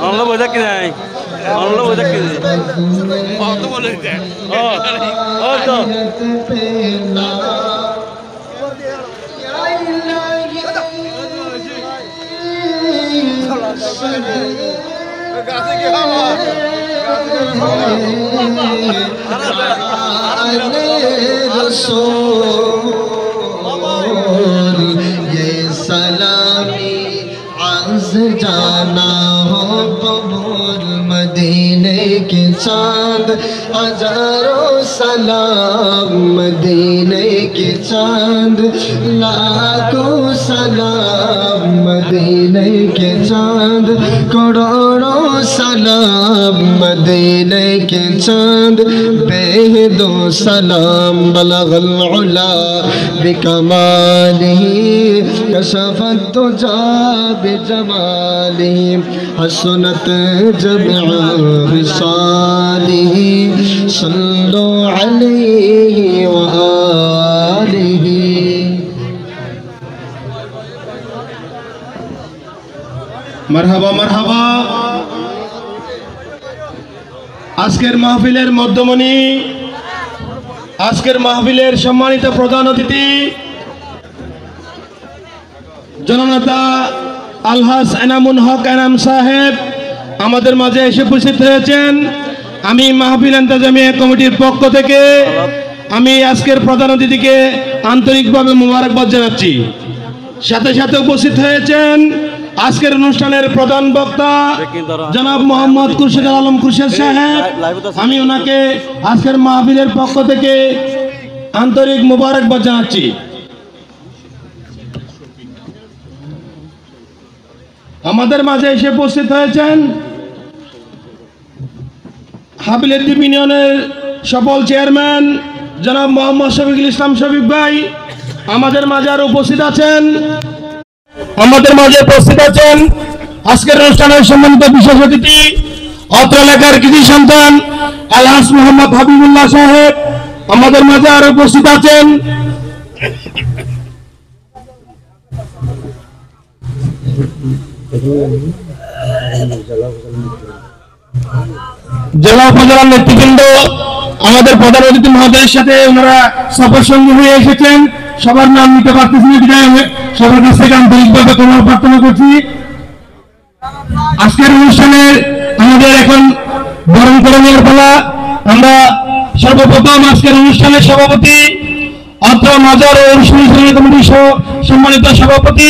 অনলো বোঝা কি নাই অনলো বোঝা কি অত বলে দে ও তো গাছে কি হাওয়া ये सलामी आज जाना हो कबूल मदीने के चांद हजारों सलाम मदीने के चांद लाखों सलाम मदीने के चांद करोड़ों सलाम मदीने के चांद बेहदो सलाम बलगल उला बिकमालिही कशफत तुजा बिजमालिही हसनत जमीअ खिसालिही सल्लु अलैहि व आलिही। मरहबा मरहबा। आजकेर महफिलेर मध्यमणि आजकेर महफिलेर सम्मानित प्रधान अतिथि जननेता আলহাজ এনামুল হক এনাম সাহেব আমাদের মাঝে এসে উপস্থিত হয়েছেন। আমি মাহফিল ইন্তেজামিয়া কমিটির পক্ষ থেকে আমি আজকের প্রধান অতিথিকে আন্তরিকভাবে মোবারকবাদ জানাচ্ছি। সাথে সাথে উপস্থিত হয়েছেন আজকের অনুষ্ঠানের প্রধান বক্তা জনাব মোহাম্মদ খুরশেদ আলম খুরশেদ সাহেব। আমি ওনাকে আজকের মাহফিলের পক্ষ থেকে আন্তরিক মোবারকবাদ জানাচ্ছি। আমাদের মাঝে এসে উপস্থিত হয়েছেন হাবিলদ্বীপ ইউনিয়নের সফল চেয়ারম্যান জনাব মোহাম্মদ শফিকুল ইসলাম শফিক ভাই। আমাদের মাঝে আরো উপস্থিত আছেন আজকের অনুষ্ঠানের সম্মানিত বিশেষ অতিথি অত্র এলাকার কৃতি সন্তান আলহাজ মোহাম্মদ হাবিবুল্লাহ সাহেব। আমাদের মাঝে আরো উপস্থিত আছেন জেলা উপজেলার নেতৃবৃন্দ। আমাদের প্রধান অতিথি মহোদয়ের সাথে ওনারা সফর সঙ্গী হয়ে এসেছেন। সবার নাম নিতে পারতেছি না, বিদায় সবার কাছ থেকে আন্তরিকভাবে ক্ষমা প্রার্থনা করছি। আজকের অনুষ্ঠানের আমাদের এখন বরণ করে নেওয়ার পালা। আমরা সর্বপ্রথম আজকের অনুষ্ঠানের সভাপতি অত্র মাজার ও অনুষ্ঠান কমিটির সম্মানিত সভাপতি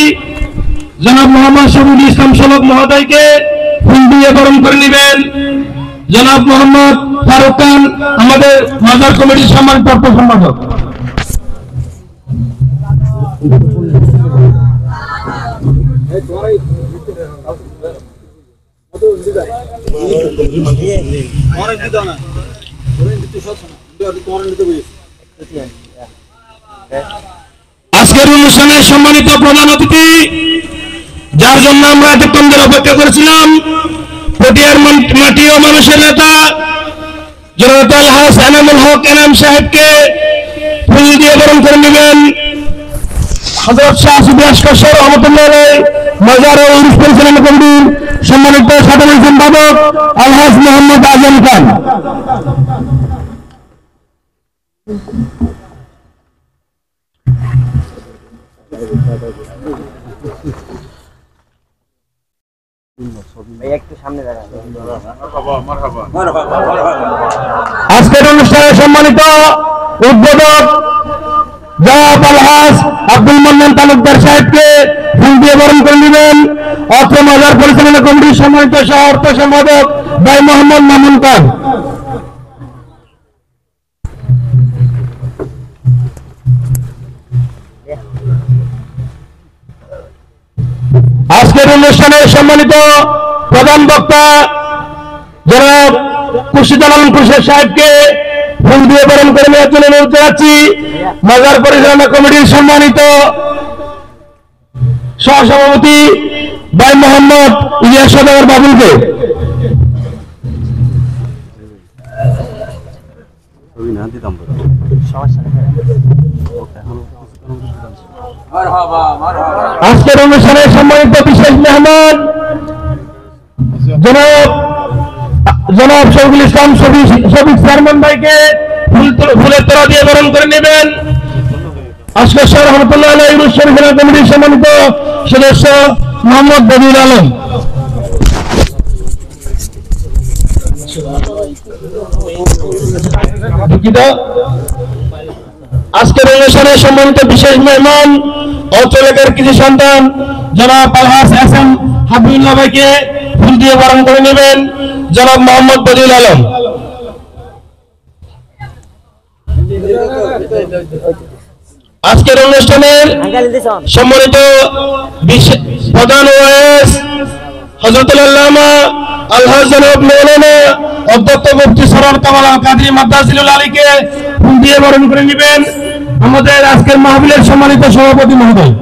জনাব মোহাম্মদ শফিকুল ইসলাম শফিক মহোদয়কে ফুল দিয়ে বরণ করে নেবেন। জনাব মোহাম্মদ ফারুক খান আমাদের মাজার কমিটির সম্মানিত সম্পাদক। আজকের অনুষ্ঠানের সম্মানিত প্রধান অতিথি যার জন্য আমরা এতক্ষণ ধরে অপেক্ষা করেছিলাম, পটিয়ার মাটি ও মানুষের নেতা জননেতা আলহাজ এনামুল হক এনাম সাহেবকে ফুল দিয়ে বরণ করে নেবেন। হযরত শাহ সুফি আশকার সাহেব রহমাতুল্লাহ আলাইহি মাজার ও উরুস পরিচালনা কমিটির সম্মানিত সাধারণ সম্পাদক আলহাজ মোহাম্মদ আজম খান। আজকের অনুষ্ঠানের সম্মানিত উদ্বোধক জনাব আলহাজ আব্দুল মান্নান তালুকদার সাহেবকে ফুল দিয়ে বরণ করে নেবেন। অত্র মাজার পরিচালনা কমিটির সম্মানিত সহ অর্থ সম্পাদক ভাই মোহাম্মদ মামুন খান। আজকের অনুষ্ঠানের সম্মানিত প্রধান বক্তা জনাব খুরশেদ আলম খুরশেদ সাহেবকে ফুল দিয়ে বরণ করে নেওয়ার জন্য অনুরোধ জানাচ্ছি। মাজার পরিচালনা কমিটির সম্মানিত সহসভাপতি ভাই মোহাম্মদ ইলিয়াস সওদাগর বাবুলকে। সমস্যা আজকের অনুষ্ঠানে সম্মানিত বিশেষ মেহমান জনাব শফিকুল ইসলাম শফিক চেয়ারম্যান ভাইকে ফুলের তোড়া দিয়ে বরণ করে নেবেন। আজকের শাহ রহমতুল্লাহ আলাইহি অনুষ্ঠান কমিটির সম্মানিত সদস্য মোহাম্মদ বদিউল আলম। আজকের অনুষ্ঠানে সম্মানিত বিশেষ মেহমান অত্র এলাকার কৃষি সন্তান জনাব আলহাজ এসএম হাবিবুল্লাহ ভাইকে ফুল দিয়ে বরণ করে নেবেন জনাব মোহাম্মদ বদিউল আলম। আজকের অনুষ্ঠানের সম্মানিত প্রধান ওয়াইস হযরতুল আল্লামা আলহাজ জনাব মাওলানা অধ্যক্ষ মুফতি সরওয়ার কামাল আল কাদরি মাদ্রাসাতুল আলীকে ফুল দিয়ে বরণ করে নেবেন আমাদের আজকের মাহফিলের সম্মানিত সভাপতি মহোদয়।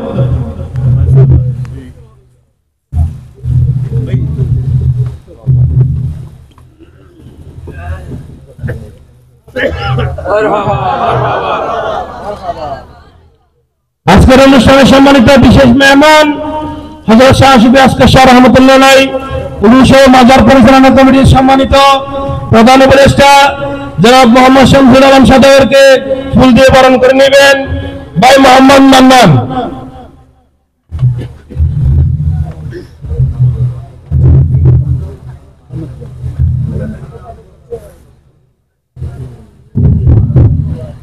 আজকের অনুষ্ঠানে সম্মানিত বিশেষ মেহমান হযরত শাহ সুফি আসকার শাহ রহমতুল্লাহ আলাইহি উরুস ও মাজার পরিচালনা কমিটির সম্মানিত প্রধান উপদেষ্টা জনাব মোহাম্মদ শামসুল আলম সাদেরকে ফুল দিয়ে বরণ করে নেবেন ভাই মোহাম্মদ মান্নান।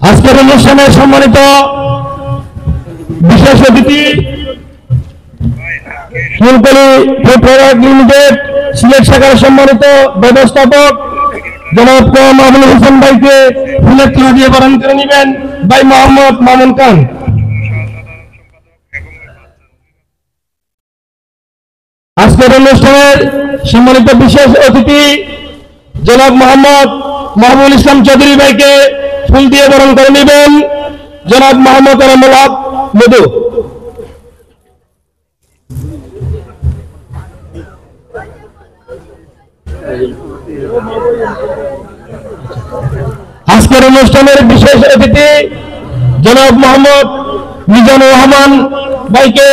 আজকের অনুষ্ঠানে সম্মানিত বিশেষ অতিথি ফুলকলি ফুড প্রোডাক্ট লিমিটেড সিলেট শাখার সম্মানিত ব্যবস্থাপক জনাব মামুন হোসেন ভাইকে ফুলের তোড়া দিয়ে বরণ করে নেবেন ভাই মোহাম্মদ মামুন খান। আজকের অনুষ্ঠানের সম্মানিত বিশেষ অতিথি জনাব মোহাম্মদ মাহবুবুল ইসলাম চৌধুরী ভাইকে ফুল দিয়ে বরণ করে নেবেন জনাব মোহাম্মদ আলমুল হক মধু। আজকের অনুষ্ঠানের বিশেষ অতিথি জনাব মোহাম্মদ মিজানুর রহমান ভাইকে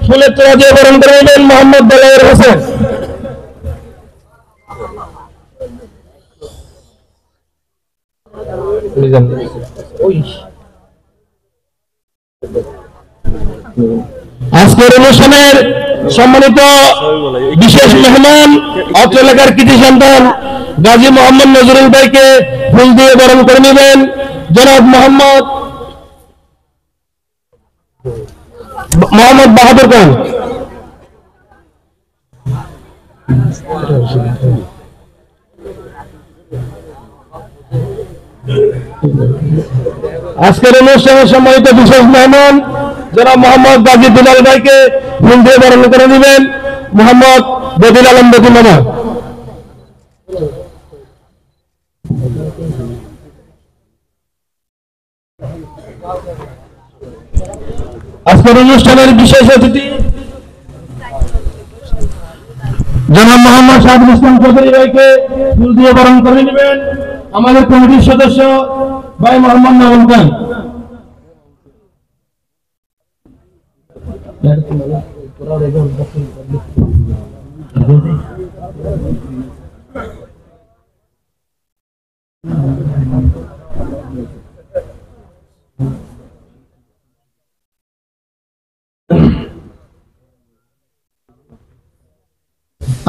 ফুলের তোড়া দিয়ে বরণ করে নেবেন মোহাম্মদ দেলাওয়ার হোসেন। আজকের অনুষ্ঠানের সম্মানিত বিশেষ মেহমান অত্র এলাকার কৃতি সন্তান গাজী মোহাম্মদ নজরুল ভাইকে ফুল দিয়ে বরণ করে নেবেন জনাব মোহাম্মদ বাহাদুর খান। আজকের অনুষ্ঠানে সম্মানিত বিশেষ মেহমান জনাব মোহাম্মদ গাজী দুলাল ভাইকে ফুল দিয়ে বরণ করে নেবেন মোহাম্মদ বদিউল আলম বদিউল মামা। আজকের অনুষ্ঠানের বিশেষ অতিথি জনাব মোহাম্মদ শাহাদুল ইসলাম চৌধুরী ভাইকে ফুল দিয়ে বরণ করে নেবেন আমাদের কমিটির সদস্য ভাই মোহাম্মদ নাওয়াল খান।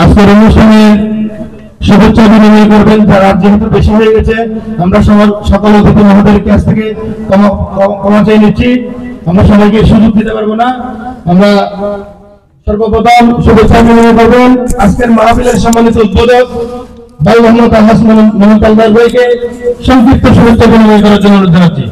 আজকের অনুষ্ঠানে শুভেচ্ছা বিনিময় করবেন যারা যেহেতু বেশি হয়ে গেছে আমরা সকল অতিথি মহোদয়ের কাছ থেকে ক্ষমা চাই নিচ্ছি, আমরা সবাইকে সুযোগ দিতে পারবো না। আমরা সর্বপ্রথম শুভেচ্ছা বিনিময় করবেন আজকের মাহফিলের সম্মানিত উদ্বোধক ভাই মোহাম্মদ আলহাজ মোহাম্মদ আলদার ভাইকে সংক্ষিপ্ত শুভেচ্ছা বিনিময় করার জন্য অনুরোধ জানাচ্ছি।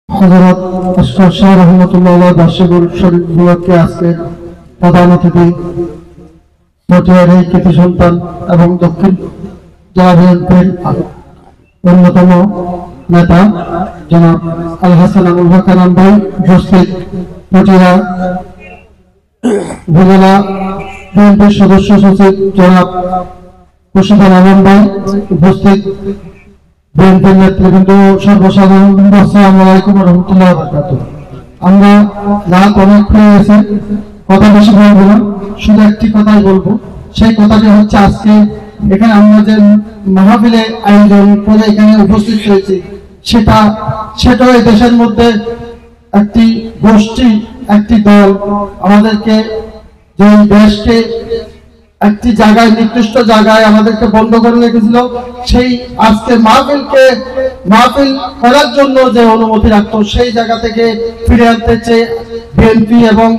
হযরত আশরাফ শাহ রহমতুল্লাহ আলাইহি বার্ষিক শরীফ উপলক্ষে আজকে প্রধান অতিথি পটিয়ার এই কৃতি সন্তান এবং দক্ষিণ জেলা বিএনপির অন্যতম নেতা জনাব আল হাসান আবুল হক আনাম ভাই উপস্থিত, পটিয়া উপজেলা বিএনপির সদস্য সচিব জনাব খুরশিদ আলম ভাই উপস্থিত, বিএনপির নেতৃবৃন্দ, সর্বসাধারণ, আসসালামু আলাইকুম ওয়া রাহমাতুল্লাহি ওয়া বারাকাতুহু। আমরা রাত অনেক হয়ে গেছে, কথা বেশি বলবো না, শুধু একটি কথাই বলবো। সেই কথাটি হচ্ছে, আজকে এখানে আমরা যে মাহফিলে আয়োজন করে এখানে উপস্থিত হয়েছি, সেটা এই দেশের মধ্যে একটি গোষ্ঠী, একটি দল আমাদেরকে, যে দেশকে একটি জায়গায়, নির্দিষ্ট জায়গায় আমাদেরকে বন্ধ করে রেখেছিল, সেই আজকে মাহফিল করার জন্য যে অনুমতি রাখতো, সেই জায়গা থেকে ফিরে আনতে চেয়ে বিএনপি এবং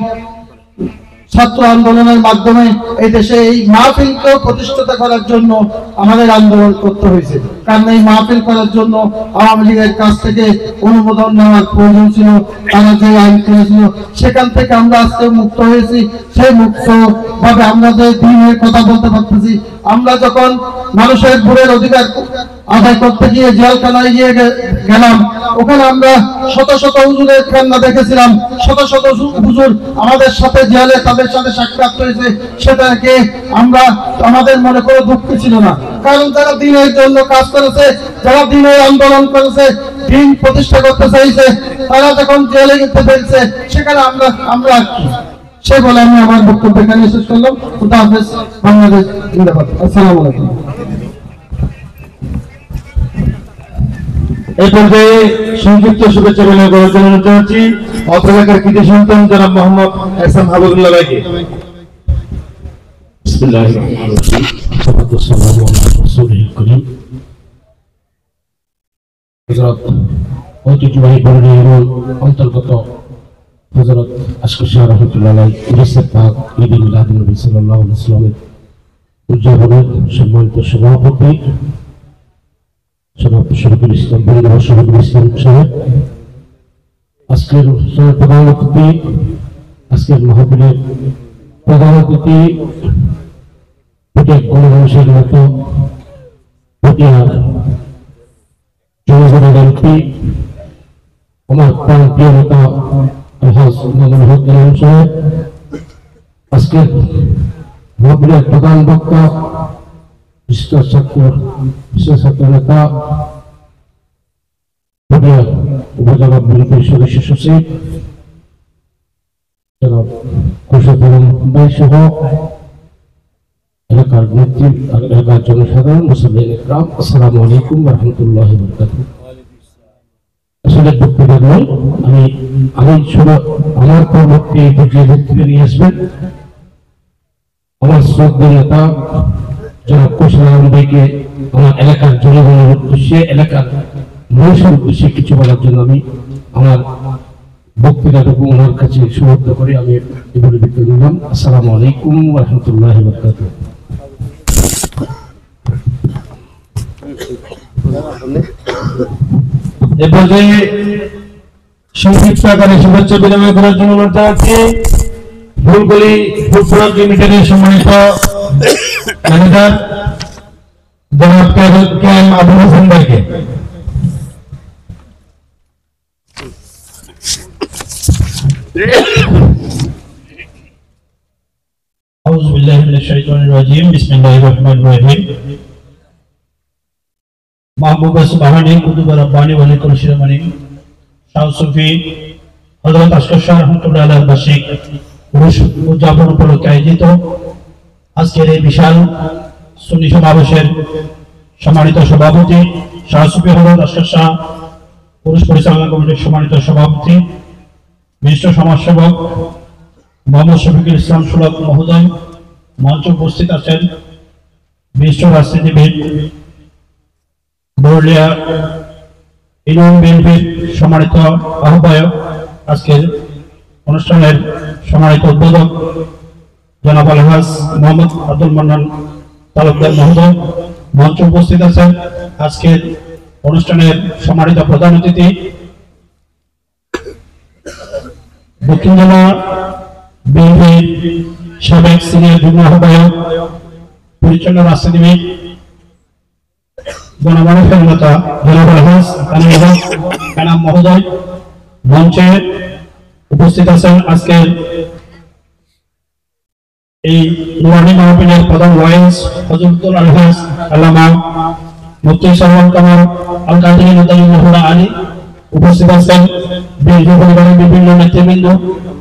ছাত্র আন্দোলনের মাধ্যমে এই দেশে এই মাহফিলকে প্রতিষ্ঠিত করার জন্য আমাদের আন্দোলন করতে হয়েছে। কারণ এই মাহফিল করার জন্য আওয়ামী লীগের কাছ থেকে অনুমোদন নেওয়ার প্রয়োজন ছিল, তারা যে আইন করেছিল সেখান থেকে আমরা আজকে মুক্ত হয়েছি। সেই মুক্ত ভাবে আমরা যে দিনের কথা বলতে পারতেছি, আমরা যখন মানুষের ভোটের অধিকার আদায় করতে গিয়ে জেলখানায় গিয়ে গেলাম, ওখানে আমরা শত শত হুজুরের কান্না দেখেছিলাম, শত শত হুজুর আমাদের সাথে জেলে তাদের সাথে সাক্ষাৎ হয়েছে, সেটাকে আমরা, আমাদের মনে কোনো দুঃখ ছিল না। কারণ যারা দিনের জন্য কাজ করেছে, যারা দিনের আন্দোলন করেছে, দিন প্রতিষ্ঠা করতে চাইছে, তারা যখন জেলে যেতে পেরেছে, সেখানে আমরা সে বলে আমি আমার বক্তব্য এখানে শেষ করলাম। খুদা হাফেজ, বাংলাদেশ জিন্দাবাদ। আসসালামু আলাইকুম। এই পর্যায়ে সংযুক্ত শুভেচ্ছা বিনিময় করার জন্য অনুরোধ জানাচ্ছি অত্র এলাকার কৃতি সন্তান জনাব মোহাম্মদ এহসান হাবিবুল্লাহ ভাইকে। বিসমিল্লাহির রহমানির রহিম। সাল্লাল্লাহু আলা রাসূলিল কারীম। হযরত ঐতিহ্যবাহী বরেলির অন্তর্গত হযরত আশকার শাহ রাহমাতুল্লাহ আলাইহি ইরিসের পাক ঈদ মিলাদুন নবী সাল্লাল্লাহু আলাইহি ওয়াসাল্লামের উদযাপনের সম্মানিত সভাপতি জনাব শরীফুল ইসলাম বন্ধু শরীফুল ইসলাম সাহেব, আজকের প্রধান অতিথি, আজকের মাহফিলের প্রধান অতিথি, পটিয়া গণমানুষের মতো পটিয়া জনগণের এমপি, আমার প্রাণ প্রিয় নেতা আলহাজ মামুনুল হক আনাম সাহেব, আজকের মাহফিলের প্রধান বক্তা বিশিষ্ট ছাত্র নেতা পটিয়া উপজেলা বিএনপির সদস্য সচিব জনাব খুরশিদ আলম ভাই সহ এলাকার এলাকার জনসাধারণ, মুসলিম ইকরাম, আসসালামু আলাইকুম ওয়া রাহমাতুল্লাহি ওয়া বারাকাতুহু। আসলে বক্তব্য নয়, আমি শুধু আমার পরবর্তী যে বক্তব্য নিয়ে আসবেন আমার শ্রদ্ধেয় নেতা জনাব খুরশিদ আলম ভাইকে আমার এলাকার জনগণের উদ্দেশ্যে, এলাকার মানুষের উদ্দেশ্যে কিছু বলার জন্য আমি আমার বক্তৃতাটুকু ওনার কাছে সমর্থ করে আমি এগুলো বিক্রি নিলাম। আসসালামু আলাইকুম ওয়া রাহমাতুল্লাহি ওয়া বারাকাতুহু। এ পর্যায়ে সংক্ষিপ্ত আকারে শুভেচ্ছা বিনিময় করার জন্য অনুরোধ জানাচ্ছি ফুলকলি ফুড প্রোডাক্ট লিমিটেডের সম্মানিত ম্যানেজার জনাব কেএম আবুল হাসান ভাইকে। আউযু বিল্লাহি মিনাশ শাইতানির রাজীম। বিসমিল্লাহির রহমানির রহিম। মাহবুবা সুবহানী কুতুবা রাব্বানী ওয়া লিকুল শিরমানি শাহ সুফি হযরত আশকার শাহ রাহমাতুল্লাহ আলাইহি বার্ষিক উরুস উদযাপন উপলক্ষে আয়োজিত আজকের এই বিশাল সুন্নি সমাবেশের সম্মানিত সভাপতি শাহ সুফি হযরত আশকার শাহ পুরুষ পরিচালনা কমিটির সম্মানিত সভাপতি, বিশিষ্ট সমাজসেবক মোহাম্মদ শফিকুল ইসলাম সুলভ মহোদয়, মঞ্চে উপস্থিত আছেন বিশিষ্ট রাজনীতিবিদ, বরলিয়া ইউনিয়ন বিএনপির সম্মানিত আহ্বায়ক, আজকের অনুষ্ঠানের সম্মানিত উদ্বোধক জনাব আলহাজ মোহাম্মদ আব্দুল মান্নান তালুকদার মহোদয়, মঞ্চে উপস্থিত আছেন আজকের অনুষ্ঠানের সম্মানিত প্রধান অতিথি দক্ষিণ জেলা বিএনপির সাবেক সিনিয়র যুগ্ম আহ্বায়ক, পরিচ্ছন্ন রাজনীতিবিদ গণমানুষের নেতা জনাব আলহাজ এনাম মহোদয় মঞ্চে উপস্থিত আছেন। আজকের এই নুরানি মাহফিলের প্রধান ওয়াইজ হযরতুল আলহাজ আল্লামা মুফতি সালমান কামাল আল কাদরি নদাইউল্লাহ আলী উপস্থিত আছেন। বিএনপি পরিবারের বিভিন্ন নেতৃবৃন্দ,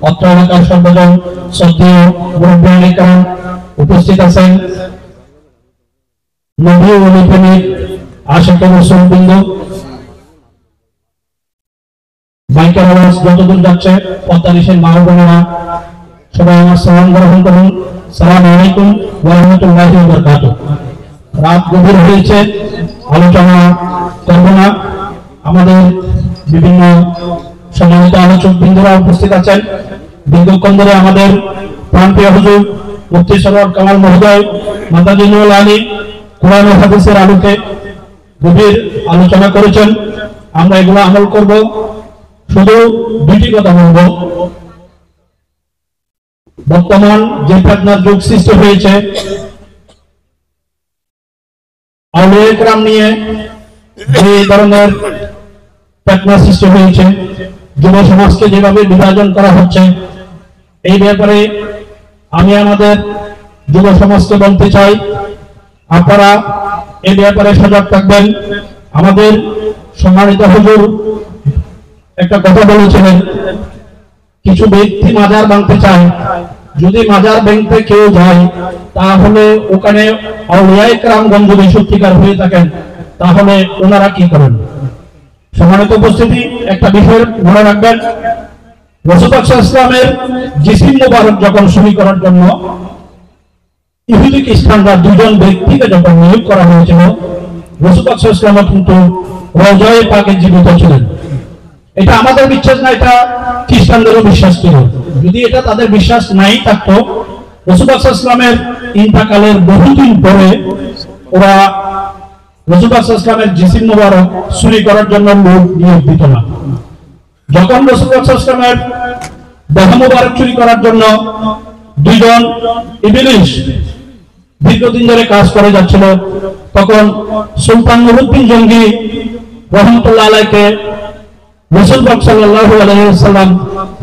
অত্র এলাকার সর্বজন শ্রদ্ধেয় মুরব্বী کرام উপস্থিত আছেন। নবী ও প্রেমিক আশিক মুসলমানবৃন্দ, মাইকের আওয়াজ যতদূর যাচ্ছে পদ্মানিশের মা ও বোনেরা সবাই আমার সালাম গ্রহণ করুন। সালাম আলাইকুম ওয়া রাহমাতুল্লাহি ওয়া বারাকাতুহু। রাত গভীর হয়েছে, আলোচনা করব না। আমাদের বিভিন্ন সম্মানিত আলোচক বৃন্দরা উপস্থিত আছেন। দীর্ঘক্ষণ ধরে আমাদের প্রাণপ্রিয় হুজুর মুফতি সরওয়ার কামাল মহোদয় মাদাজিনুল আলী কোরআন ও হাদিসের আলোকে গভীর আলোচনা করেছেন। আমরা এগুলো আমল করব। শুধু দুইটি কথা বলবো, বর্তমান যে ফিতনার যুগ সৃষ্টি হয়েছে, আউলিয়া کرام নিয়ে যে ধরনের ফিতনা সৃষ্টি হয়েছে, যুব সমাজকে যেভাবে বিভাজন করা হচ্ছে, এই ব্যাপারে আমি আমাদের যুব সমাজকে বলতে চাই, আপনারা এই ব্যাপারে সজাগ থাকবেন। আমাদের সম্মানিত হুজুর একটা কথা বলেছিলেন, কিছু ব্যক্তি মাজার ভাঙতে চায়, যদি মাজার ভাঙতে কেউ যায় তাহলে ওখানে আউলিয়া کرامগণ যদি সত্যিকার হয়ে থাকেন তাহলে ওনারা কি করেন? সম্মানিত উপস্থিতি, একটা বিষয় মনে রাখবেন, রাসূল পাক সাল্লাল্লাহু আলাইহি ওয়াসাল্লামের জিসিম মুবারক যখন শুরু করার জন্য ইহুদি খ্রিস্টানরা দুজন ব্যক্তিকে যখন নিয়োগ করা হয়েছিল, রাসূল পাক সাল্লাল্লাহু আলাইহি ওয়াসাল্লাম কিন্তু রওজায়ে পাকে জীবিত ছিলেন। এটা আমাদের বিশ্বাস না, এটা খ্রিস্টানদেরও বিশ্বাস ছিল। যদি এটা তাদের বিশ্বাস নাই থাকতো, রাসূল পাক সাল্লাল্লাহু আলাইহি ওয়াসাল্লামের ইন্তেকালের বহুদিন পরে ওরা রাসূল পাক সাল্লাল্লাহু আলাইহি ওয়াসাল্লামের জিসিম মুবারক চুরি করার জন্য লোক নিয়োগ দিত না। যখন রাসূল পাক সাল্লাল্লাহু আলাইহি ওয়াসাল্লামের দেহ মুবারক চুরি করার জন্য দুইজন ইবলিস দীর্ঘদিন ধরে কাজ করে যাচ্ছিল, তখন সুলতান নুরউদ্দিন জঙ্গি রহমতুল্লাহ আলাইহিকে রাসূল পাক সাল্লাল্লাহু আলাইহি ওয়াসাল্লাম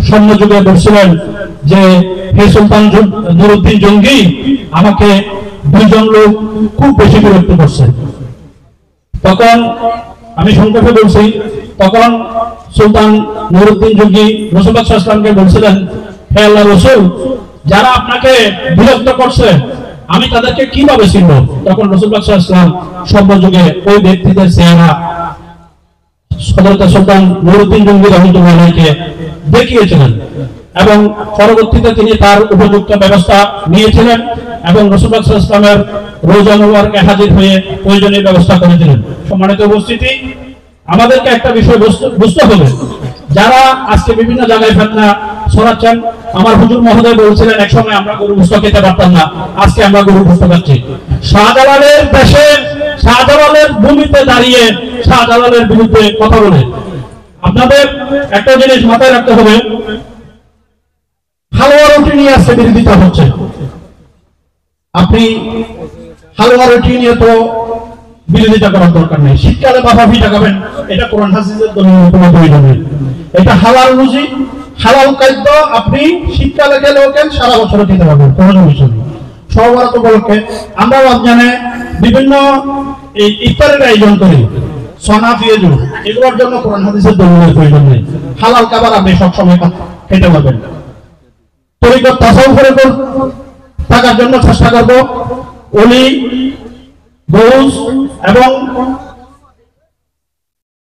সম্মুখে বলছিলেন যে, হে সুলতান নুরউদ্দিন জঙ্গি, আমাকে দুইজন লোক খুব বেশি বিরক্ত করছে। তখন আমি সংক্ষেপে বলছি, তখন সুলতান নুরউদ্দিন জঙ্গি রাসূল পাক সাল্লাল্লাহু আলাইহি ওয়াসাল্লামকে বলছিলেন, হে আল্লাহর রাসূল, যারা আপনাকে বিরক্ত করছে আমি তাদেরকে কিভাবে চিনব? তখন রাসূল পাক সাল্লাল্লাহু আলাইহি ওয়াসাল্লাম সম্মুখে ওই ব্যক্তিদের চেহারা হযরত সুলতান নুরউদ্দিন জঙ্গি রহমতুল্লাহ আলাইহিকে দেখিয়েছিলেন এবং পরবর্তীতে তিনি তার উপযুক্ত ব্যবস্থা নিয়েছিলেন এবং রাসূল পাক সাল্লাল্লাহু আলাইহি ওয়াসাল্লামের রওজা মুবারকে হাজির হয়ে প্রয়োজনীয় ব্যবস্থা করেছিলেন। সম্মানিত উপস্থিতি, আমাদেরকে একটা বিষয় বুঝতে হবে, যারা আজকে বিভিন্ন জায়গায় ফিতনা ছড়াচ্ছেন, আমার হুজুর মহোদয় বলছিলেন একসময় আমরা গরু গোশত খেতে পারতাম না, আজকে আমরা গরু গোশত খাচ্ছি। শাহজালালের দেশে, শাহজালালের ভূমিতে দাঁড়িয়ে শাহজালালের বিরুদ্ধে কথা বলে আপনাদের একটা জিনিস মাথায় রাখতে হবে, হালুয়া রুটি নিয়ে আজকে বিরোধিতা হচ্ছে। আপনি হালুয়া রুটি নিয়ে তো বিরোধিতা করার দরকার নেই। শীতকালে বাফা পিঠা খাবেন, এটা কোরআন হাদিসের দলিলের কোনো প্রয়োজন নেই। এটা হালাল রুজি, হালাল খাদ্য, আপনি শীতকালে গেলেও কেন সারা বছর খেতে পারবেন, কোনো সমস্যা নেই। সহবরাত উপলক্ষে আমরা রমজানে বিভিন্ন এই ইফতারের আয়োজন করি, সনা পিয়াজু, এগুলোর জন্য কোরআন হাদিসের দলিলের প্রয়োজন নেই। হালাল খাবার আপনি সবসময় খেতে পারবেন। তরিকত তাসাউফের উপর থাকার জন্য চেষ্টা করব। ওলি, গৌস এবং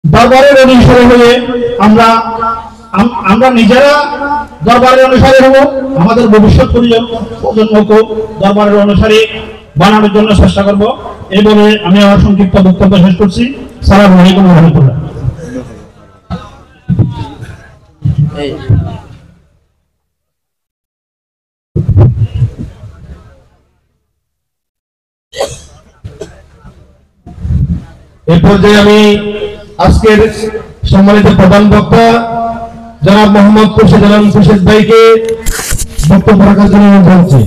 দরবারের অনুসারী হয়ে আমরা নিজেরা দরবারের অনুসারী হব, আমাদের ভবিষ্যৎ প্রজন্মকে দরবারের অনুসারী বানানোর জন্য চেষ্টা করব। এই বলে আমি আমার সংক্ষিপ্ত বক্তব্য শেষ করছি। আসসালামু আলাইকুম ওয়া রাহমাতুল্লাহ। এই পর্যায়ে আমি আজকের সম্মানিত প্রধান বক্তা জনাব মোহাম্মদ খুরশিদ আলম খুরশিদ ভাইকে বক্তব্য রাখার জন্য অনুরোধ করছি।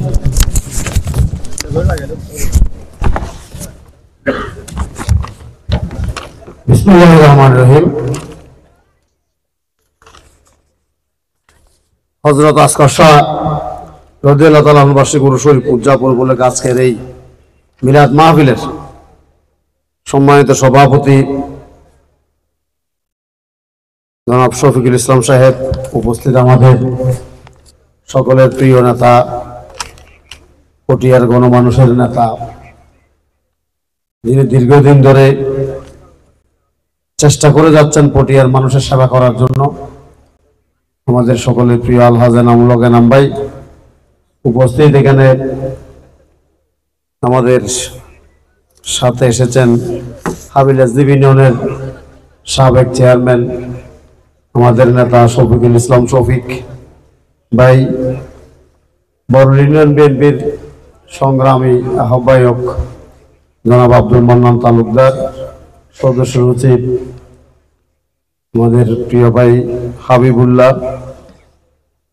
বিসমিল্লাহির রহমানির রহিম। হযরত আসকার শাহ রাদিয়াল্লাহু তাআলা আনহু বার্ষিক উরুস শরীফ উদযাপন উপলক্ষে আজকের এই মিলাদ মাহফিলের সম্মানিত সভাপতি জনাব শফিকুল ইসলাম সাহেব, উপস্থিত আমাদের সকলের প্রিয় নেতা, পটিয়ার গণমানুষের নেতা, যিনি দীর্ঘদিন ধরে চেষ্টা করে যাচ্ছেন পটিয়ার মানুষের সেবা করার জন্য, আমাদের সকলের প্রিয় আলহাজ এনামুল হক এনাম ভাই উপস্থিত। এখানে আমাদের সাথে এসেছেন হাবিল এসডিব ইউনিয়নের সাবেক চেয়ারম্যান, আমাদের নেতা শফিকুল ইসলাম শফিক ভাই, বড় ইউনিয়ন বিএনপির সংগ্রামী আহ্বায়ক জনাব আব্দুল মান্নান তালুকদার, সদস্য সচিব আমাদের প্রিয় ভাই হাবিবুল্লাহ,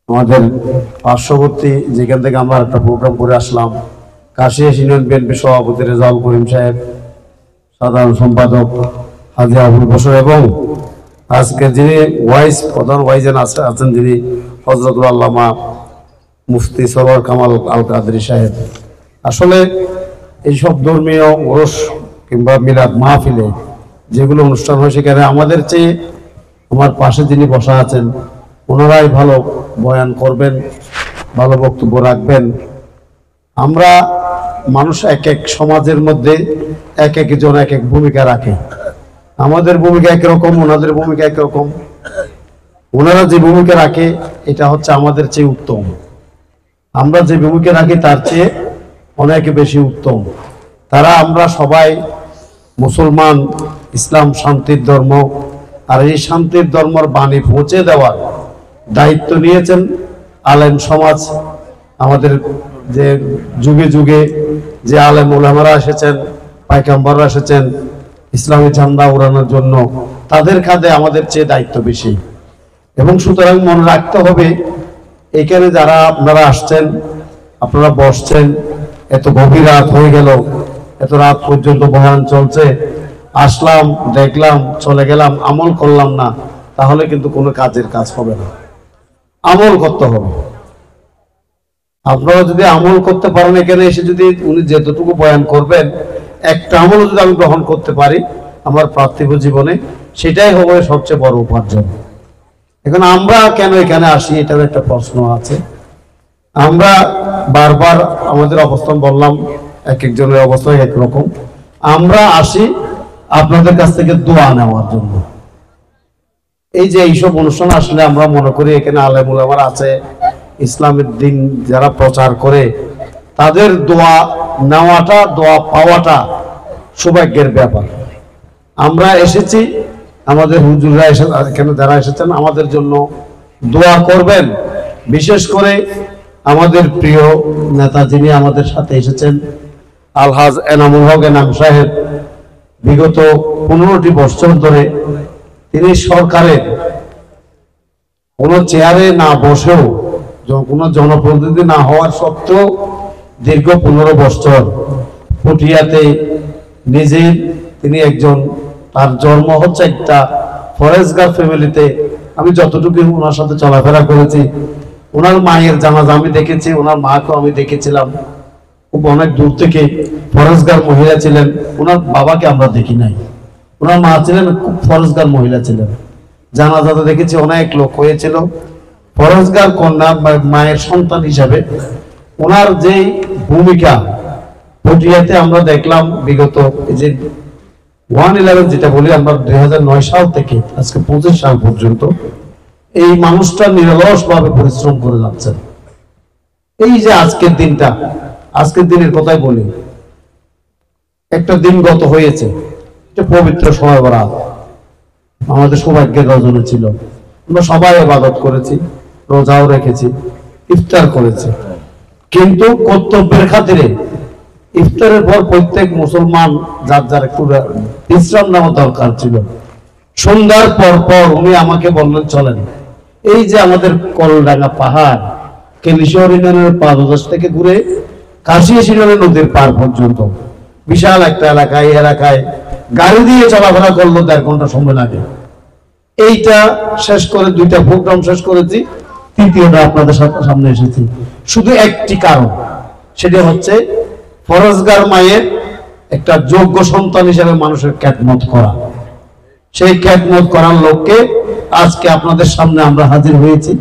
আমাদের পার্শ্ববর্তী যেখান থেকে আমরা একটা প্রোগ্রাম করে আসলাম কাশিয়াস ইউনিয়ন বিএনপি সভাপতি রেজাউল করিম সাহেব, সাধারণ সম্পাদক হাজী আবুল বশর, এবং আজকে যিনি প্রধান ওয়াইজেন আছেন যিনি হযরতুল আল্লামা মুফতি সরওয়ার কামাল আল কাদরি সাহেব। আসলে এইসব ধর্মীয় ওরস কিংবা মিলাদ মাহফিলে যেগুলো অনুষ্ঠান হয় সেখানে আমাদের চেয়ে আমার পাশে যিনি বসা আছেন ওনারাই ভালো বয়ান করবেন, ভালো বক্তব্য রাখবেন। আমরা মানুষ এক এক সমাজের মধ্যে এক একজন এক এক ভূমিকা রাখে। আমাদের ভূমিকা একরকম, ওনাদের ভূমিকা একরকম। ওনারা যে ভূমিকা রাখে এটা হচ্ছে আমাদের চেয়ে উত্তম, আমরা যে ভূমিকা রাখি তার চেয়ে অনেক বেশি উত্তম। আমরা সবাই মুসলমান, ইসলাম শান্তির ধর্ম, আর এই শান্তির ধর্মের বাণী পৌঁছে দেওয়ার দায়িত্ব নিয়েছেন আলেম সমাজ। আমাদের যে যুগে যুগে যে আলেম ওলামারা এসেছেন, পায়গাম্বররা এসেছেন ইসলামী ঝান্ডা উড়ানোর জন্য, তাদের কাঁধে আমাদের চেয়ে দায়িত্ব বেশি। এবং সুতরাং মনে রাখতে হবে এখানে যারা আপনারা আসছেন, আপনারা বসছেন, এত গভীর রাত হয়ে গেল, এত রাত পর্যন্ত বয়ান চলছে, আসলাম, দেখলাম, চলে গেলাম, আমল করলাম না, তাহলে কিন্তু কোনো কাজের কাজ হবে না। আমল করতে হবে। আপনারা যদি আমল করতে পারেন, এখানে এসে যদি উনি যতটুকু বয়ান করবেন একটা আমল যদি আমি গ্রহণ করতে পারি আমার পার্থিব জীবনে, সেটাই হবে সবচেয়ে বড় উপার্জন। এখন আমরা কেন এখানে আসি এটার একটা প্রশ্ন আছে। আমরা বারবার আমাদের অবস্থান বললাম, এক একজনের অবস্থা একরকম। আমরা আসি আপনাদের কাছ থেকে দোয়া নেওয়ার জন্য। এই যে এইসব অনুষ্ঠান আসলে আমরা মনে করি এখানে আলেম ওলামারা আছে, ইসলামের দিন যারা প্রচার করে, তাদের দোয়া নেওয়াটা, দোয়া পাওয়াটা সৌভাগ্যের ব্যাপার। আমরা এসেছি, আমাদের হুজুররা এখানে যারা এসেছেন আমাদের জন্য দোয়া করবেন। বিশেষ করে আমাদের প্রিয় নেতা যিনি আমাদের সাথে এসেছেন আলহাজ এনামুল হক এনাম সাহেব, বিগত 15টি বছর ধরে তিনি সরকারের কোন চেয়ারে না বসেও, কোন জনপ্রতিনিধি না হওয়ার সত্ত্বেও দীর্ঘ 15 বছর পটিয়াতে নিজেই তিনি একজন, তার জন্ম হচ্ছে একটা ফরেস্টগার ফ্যামিলিতে। আমি যতটুকু ওনার সাথে চলাফেরা করেছি, ওনার মায়ের জানাজা আমি দেখেছি, ওনার মাকেও আমি দেখেছিলাম খুব অনেক দূর থেকে। ফরেস্টগার মহিলা ছিলেন, ওনার বাবাকে আমরা দেখি নাই, ওনার মা ছিলেন খুব ফরেস্টগার মহিলা ছিলেন। জানাজাতে দেখেছি অনেক লোক হয়েছিল। ফরেস্টগার কন্যা মায়ের সন্তান হিসাবে ওনার যে ভূমিকা পটিয়াতে আমরা দেখলাম বিগত যে 111 যেটা বলি আমরা 2009 সাল থেকে আজকে 25 সাল পর্যন্ত এই মানুষটা নিরলস ভাবে পরিশ্রম করে যাচ্ছেন। এই যে আজকের দিনটা, আজকের দিনের কথাই বলি, একটা দিন গত হয়েছে, এটা পবিত্র শবে বরাত, আমাদের সৌভাগ্যের রজনী ছিল। আমরা সবাই ইবাদত করেছি, রোজাও রেখেছি, ইফতার করেছি, কিন্তু কর্তব্যের খাতিরে ইফতারের পর প্রত্যেক মুসলমান যার যার একটু বিশ্রাম নেওয়া দরকার ছিল। সন্ধ্যার পর উনি আমাকে বললেন চলেন, এই যে আমাদের কলডাঙ্গা পাহাড়, কেলিশহর ইউনিয়নের পাদদেশ থেকে ঘুরে কাশিয়াস ইউনিয়নের নদীর পার পর্যন্ত বিশাল একটা এলাকায় গাড়ি দিয়ে চলাফেরা করলো 1.5 ঘন্টা সময় লাগে। এইটা শেষ করে 2টা প্রোগ্রাম শেষ করেছি, তৃতীয়টা আপনাদের সামনে এসেছি শুধু একটি কারণ, সেটা হচ্ছে ফরজগার মায়ের একটা যোগ্য সন্তান হিসেবে মানুষের খ্যাতমত করা। সেই খ্যাতমত করার লক্ষ্যে আজকে আপনাদের সামনে আমরা হাজির হয়েছি,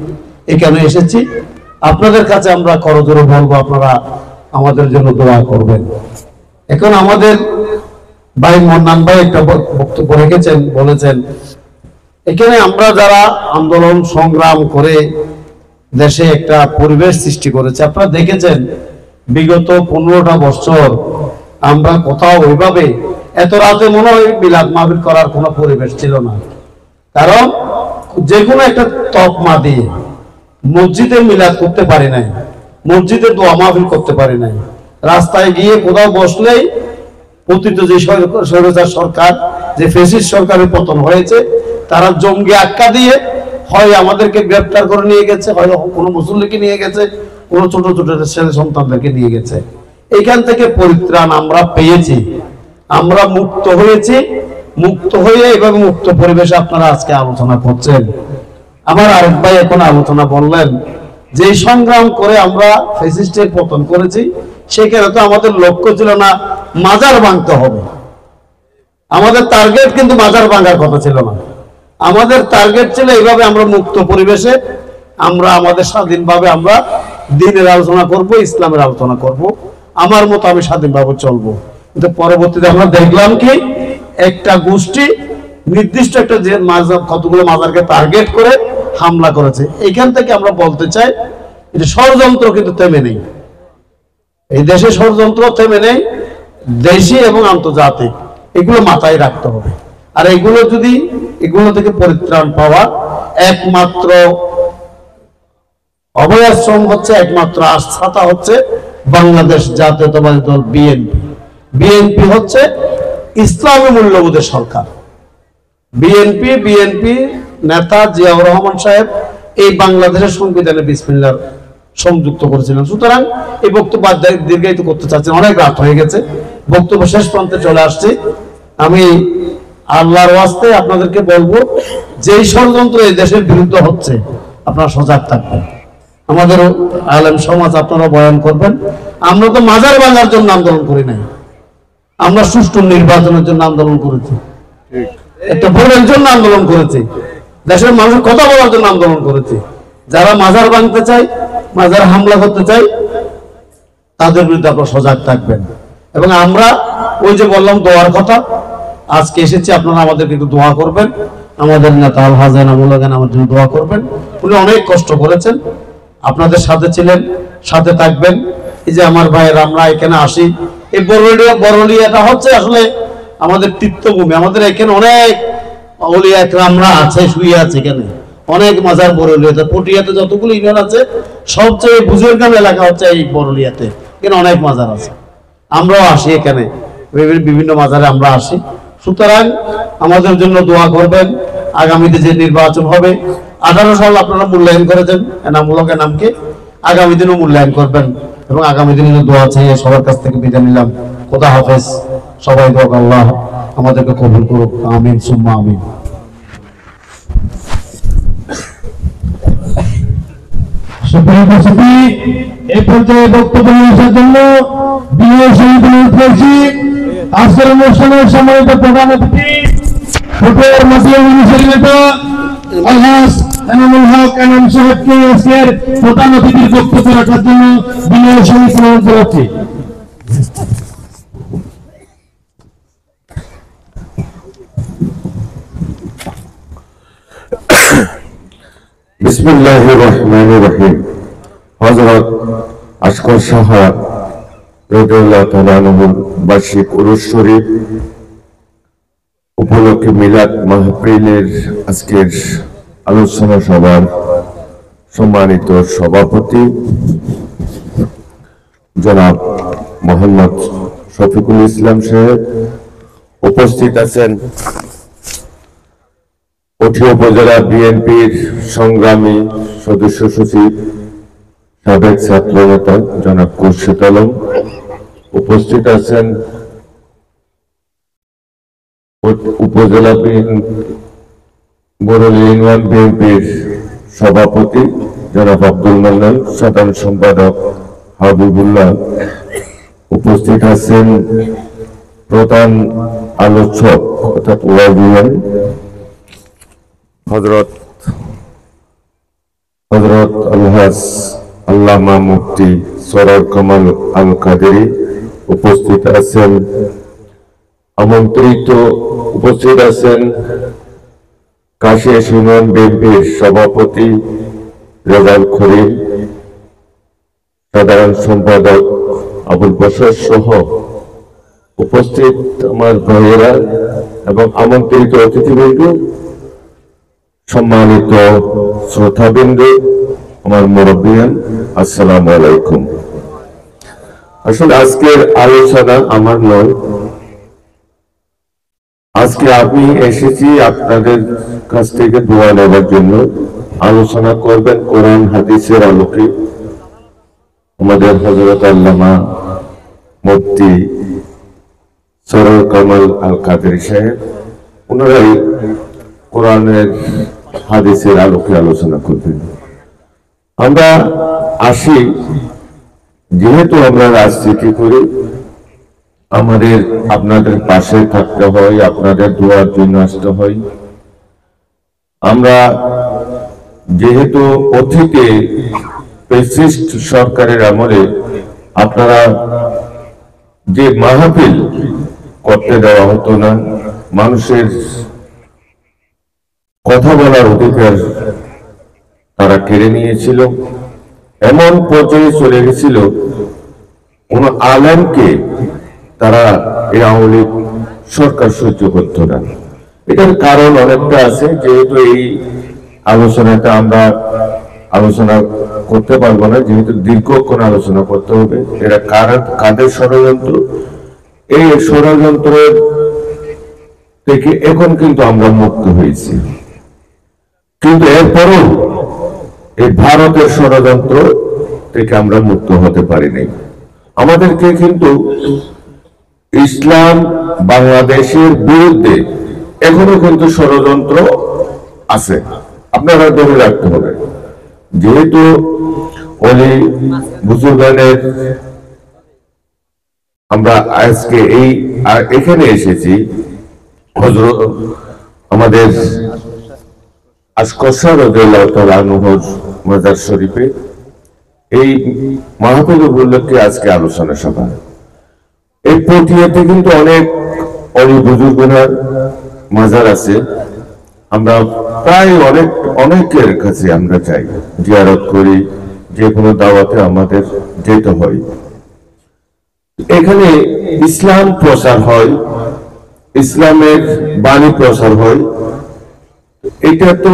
এখানে এসেছি। আপনাদের কাছে আমরা করজোড়ে বলবো, আপনারা আমাদের জন্য দোয়া করবেন। এখন আমাদের ভাই মন্নান ভাই একটা বক্তব্য রেখেছেন, বলেছেন এখানে আমরা যারা আন্দোলন সংগ্রাম করে দেশে একটা পরিবেশ সৃষ্টি করেছে, আপনারা দেখেছেন বিগত 15টা বছর আমরা কোথাও ওইভাবে এত রাতে মনে হয় মিলাদ মাহফিল করার কোনো পরিবেশ ছিল না। কারণ যে কোনো একটা তকমা দিয়ে মসজিদে মিলাদ করতে পারি নাই, মসজিদে দোয়া মাহফিল করতে পারি নাই, রাস্তায় গিয়ে কোথাও বসলেই পতিত যে স্বৈরাচার সরকার, যে ফ্যাসিস্ট সরকারের পতন হয়েছে, তারা জঙ্গি আখ্যা দিয়ে হয় আমাদেরকে গ্রেফতার করে নিয়ে গেছে, হয় কোনো মুসল্লিকে নিয়ে গেছে, কোনো ছোট ছোট ছেলে সন্তানদেরকে নিয়ে গেছে। এইখান থেকে পরিত্রাণ আমরা পেয়েছি, আমরা মুক্ত হয়েছি। মুক্ত হয়ে এভাবে মুক্ত পরিবেশে আপনারা আজকে আলোচনা করছেন। আমার আরেক ভাই এখন আলোচনা বললেন যে সংগ্রাম করে আমরা ফ্যাসিস্টের পতন করেছি, সেখানে তো আমাদের লক্ষ্য ছিল না মাজার ভাঙতে হবে। আমাদের টার্গেট কিন্তু মাজার ভাঙার কথা ছিল না। আমাদের টার্গেট ছিল এইভাবে আমরা মুক্ত পরিবেশে আমরা আমাদের স্বাধীনভাবে আমরা দ্বীনের আলোচনা করব, ইসলামের আলোচনা করব, আমার মতো আমি স্বাধীনভাবে চলবো। কিন্তু পরবর্তীতে আমরা দেখলাম কি একটা গোষ্ঠী নির্দিষ্ট একটা যে মাজার, কতগুলো মাজারকে টার্গেট করে হামলা করেছে। এখান থেকে আমরা বলতে চাই এটা ষড়যন্ত্র কিন্তু থেমে নেই, এই দেশে ষড়যন্ত্র থেমে নেই, দেশি এবং আন্তর্জাতিক, এগুলো মাথায় রাখতে হবে। আর এগুলো যদি এগুলো থেকে পরিত্রাণ পাওয়া একমাত্র অভয়াশ্রম হচ্ছে, একমাত্র আস্থাতা হচ্ছে বাংলাদেশ জাতীয়তাবাদী দল বিএনপি। বিএনপি হচ্ছে ইসলামী মূল্যবোধের সরকার। বিএনপি নেতা জিয়াউর রহমান সাহেব এই বাংলাদেশের সংবিধানে বিসমিল্লাহ সংযুক্ত করেছিলেন। সুতরাং এই বক্তব্য দীর্ঘায়িত করতে চাচ্ছেন, অনেক রাত হয়ে গেছে, বক্তব্য শেষ প্রান্তে চলে আসছি। আমি আল্লাহর ওয়াস্তে আপনাদেরকে বলবো, যেই ষড়যন্ত্র এই দেশের বিরুদ্ধে হচ্ছে আপনারা সজাগ থাকবেন। আমাদের আলেম সমাজ আপনারা বয়ান করবেন। আমরা তো মাজার ভাঙার জন্য আন্দোলন করি নাই, আমরা সুষ্ঠু নির্বাচনের জন্য আন্দোলন করেছি, একটা ভোটের জন্য আন্দোলন করেছি, দেশের মানুষের কথা বলার জন্য আন্দোলন করেছি। যারা মাজার ভাঙতে চায়, মাজার হামলা করতে চায়, তাদের বিরুদ্ধে আপনারা সজাগ থাকবেন। এবং আমরা ওই যে বললাম দোয়ার কথা, আজকে এসেছি, আপনারা আমাদেরকে একটু দোয়া করবেন। আমাদের নেতা আলহাজ এনামুল হক আমার জন্য দোয়া করবেন। উনি অনেক কষ্ট করেছেন, আপনাদের সাথে ছিলেন, সাথে থাকবেন। এই যে আমার ভাইয়ের আমরা এখানে আসি, এই বরলিয়াটা হচ্ছে আসলে আমাদের তীর্থভূমি। আমাদের এখানে অনেক আউলিয়া একরামরা আছে, শুয়ে আছে এখানে, অনেক মাজার বরলিয়াতে। পটিয়াতে যতগুলো ইউনিয়ন আছে সবচেয়ে বুজুর্গাম এলাকা হচ্ছে এই বরলিয়াতে, এখানে অনেক মাজার আছে। আমরাও আসি এখানে, বিভিন্ন মাজারে আমরা আসি। সুতরাং আমাদের জন্য দোয়া করবেন। আগামীতে যে নির্বাচন হবে, 18 সাল আপনারা মূল্যায়ন করেছেন এনামুল হক এনামকে, আগামী দিনও মূল্যায়ন করবেন। এবং আগামী দিনে দোয়া চাইয়ে সবার কাছ থেকে বিদায় নিলাম। খোদা হাফেজ। সবাই দোয়া, আল্লাহ আমাদেরকে কবুল করুক, আমিন সুম্মা আমিন। এই পর্যায়ে বক্তব্য নিয়ে জন্য আজকের অনুষ্ঠানের সম্মানিত প্রধান অতিথি ফুটের মাসিয়া আলহাজ এনামুল হক এনাম সাহেবকে আজকের প্রধান অতিথির বক্তব্য রাখার জন্য বিনয়ের সহিত অনুরোধ করাচ্ছি। বিসমিল্লাহির রহমানির রহিম। হযরত আশকর সাহা রাদিয়াল্লাহু তাআলা আনহুর বার্ষিক উরুস শরীফ উপলক্ষে মিলাদ মাহফিলের আজকের আলোচনা সভার সম্মানিত সভাপতি জনাব মোহাম্মদ শফিকুল ইসলাম সাহেব, উপস্থিত আছেন উঠি উপজেলা বিএনপির সংগ্রামী সদস্য সচিব সাবেক ছাত্র নেতা জনাব খুরশিদ আলম, উপস্থিত আছেন উপজেলা বরলী ইউনিয়ন বিএনপির সভাপতি জনাব আব্দুল মান্নান, সাধারণ সম্পাদক হাবিবুল্লাহ, উপস্থিত আছেন প্রধান আলোচক অর্থাৎ ওয়াইবিএন হযরত আলহাজ আল্লামা মুফতি সরওয়ার কামাল আল কাদেরী, উপস্থিত আছেন আমন্ত্রিত, উপস্থিত আছেন কাশিয়াস ইউনিয়ন বিএনপির সভাপতি রেজাউল খলিল, সাধারণ সম্পাদক আবুল বশর সহ উপস্থিত আমার ভাইয়েরা এবং আমন্ত্রিত অতিথিবৃন্দ, সম্মানিত শ্রোতাবৃন্দ, আমার মুরব্বিয়ান, আসসালামু আলাইকুম। আসলে আজকের আলোচনা আমার নয়, আজকে আমি এসেছি আপনাদের কাছ থেকে দোয়া নেবার জন্য। আলোচনা করবেন কোরআন হাদিসের আলোকে আমাদের হযরত আল্লামা মুফতি সরওয়ার কামাল আল কাদেরী সাহেব, ওনারাই কোরআনের হাদিসের আলোকে আলোচনা করবেন। আমরা আসি, যেহেতু আমরা রাজনীতি করি, আমাদের আপনাদের পাশে থাকতে হয়, আপনাদের দোয়ার জন্য আসতে হয়। আমরা যেহেতু অতীতে ফ্যাসিস্ট সরকারের আমলে আপনারা যে মাহফিল করতে দেওয়া হতো না, মানুষের কথা বলার অধিকার তারা কেড়ে নিয়েছিল, এমন পর্যায়ে চলে গেছিল কোন আলেমকে তারা এই আওয়ামী লীগ সরকার সহ্য করতো না। এটার কারণ অনেকটা আছে, যেহেতু এই আলোচনাটা আমরা আলোচনা করতে পারবো না, যেহেতু দীর্ঘক্ষণ আলোচনা করতে হবে। এরা কাদের ষড়যন্ত্র, এই ষড়যন্ত্রের থেকে এখন কিন্তু আমরা মুক্ত হয়েছি, কিন্তু এরপরও এই ভারতের ষড়যন্ত্র থেকে আমরা মুক্ত হতে পারিনি। আমাদেরকে কিন্তু ইসলাম বাংলাদেশের বিরুদ্ধে এখনো কিন্তু ষড়যন্ত্র আছে, আপনারা ধরে রাখতে হবে। যেহেতু অলি বুজুর্গানের আমরা আজকে এখানে এসেছি হযরত আমাদের আশকর রাদিয়াল্লাহু তাআলা আনহুর মাজার শরীফে এই মাহফিল উপলক্ষে আজকে আলোচনা সভা। এই পটিয়াতে কিন্তু অনেক অলি বুজুর্গের মাজার আছে, আমরা প্রায় অনেকের কাছে আমরা যাই, জিয়ারত করি, যে কোনো দাওয়াতে আমাদের যেতে হয়। এখানে ইসলাম প্রচার হয়, ইসলামের বাণী প্রচার হয়। এটা তো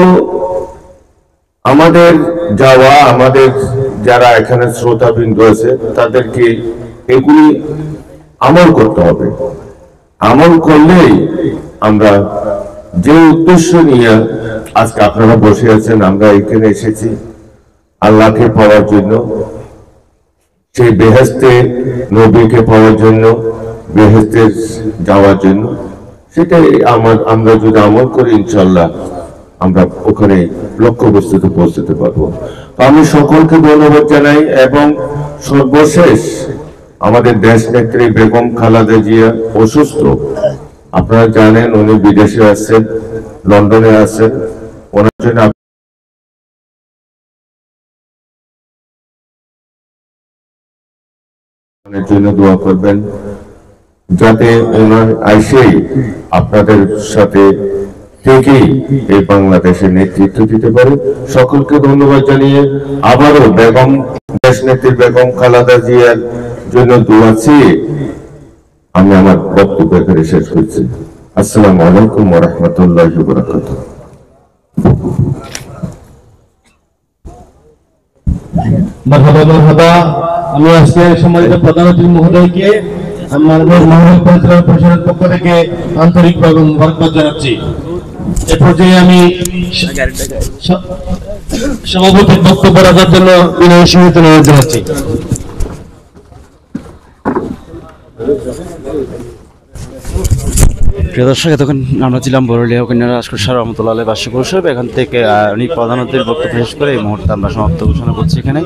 আমাদের যাওয়া, আমাদের যারা এখানে শ্রোতাবৃন্দ আছে তাদেরকে এগুলি আমল করতে হবে। আমল করলেই আমরা যে উদ্দেশ্য নিয়ে আজকে আপনারা বসে আছেন, আমরা এখানে এসেছি আল্লাহকে পাওয়ার জন্য, সেই বেহেশতে নবীকে পাওয়ার জন্য, বেহেশতে যাওয়ার জন্য, সেটাই আমরা যদি আমল করি ইনশাআল্লাহ আমরা ওখানে লক্ষ্যবস্তুতে পৌঁছতে পারবো। আমি সকলকে ধন্যবাদ জানাই। এবং সর্বশেষ আমাদের দেশ নেত্রী বেগম খালেদা জিয়া অসুস্থ, আপনারা জানেন উনি বিদেশে আছেন, লন্ডনে আছেন, ওনার জন্য দোয়া করবেন, যাতে ওনার আইসেই আপনাদের সাথে থেকেই এই বাংলাদেশের নেতৃত্ব দিতে পারে। সকলকে ধন্যবাদ জানিয়ে আবারও দেশ নেত্রী বেগম খালেদা জিয়ার জন্য দোয়া চেয়ে আমি আমার বক্তব্য এখানে শেষ করছি। আসসালামু আলাইকুম ওয়া রাহমাতুল্লাহি ওয়া বারাকাতুহু। মারহাবা। আমি আজকে সম্মানিত প্রধান অতিথি মহোদয়কে আমাদের মহানগর পরিচালনা পরিষদের পক্ষ থেকে আন্তরিকভাবে মোবারকবাদ জানাচ্ছি। এ পর্যায়ে আমি সভাপতির বক্তব্য রাখার জন্য বিনয়ের সহিত অনুরোধ জানাচ্ছি। প্রিয় দর্শক, এতক্ষণ আমরা ছিলাম বরলিয়া কন্যারা আজকের সার রহমতুল্লাহ আলাইহি বার্ষিক উৎসব। এখান থেকে উনি প্রধান অতিথির বক্তব্য শেষ করে এই মুহূর্তে আমরা সমাপ্ত ঘোষণা করছি এখানে।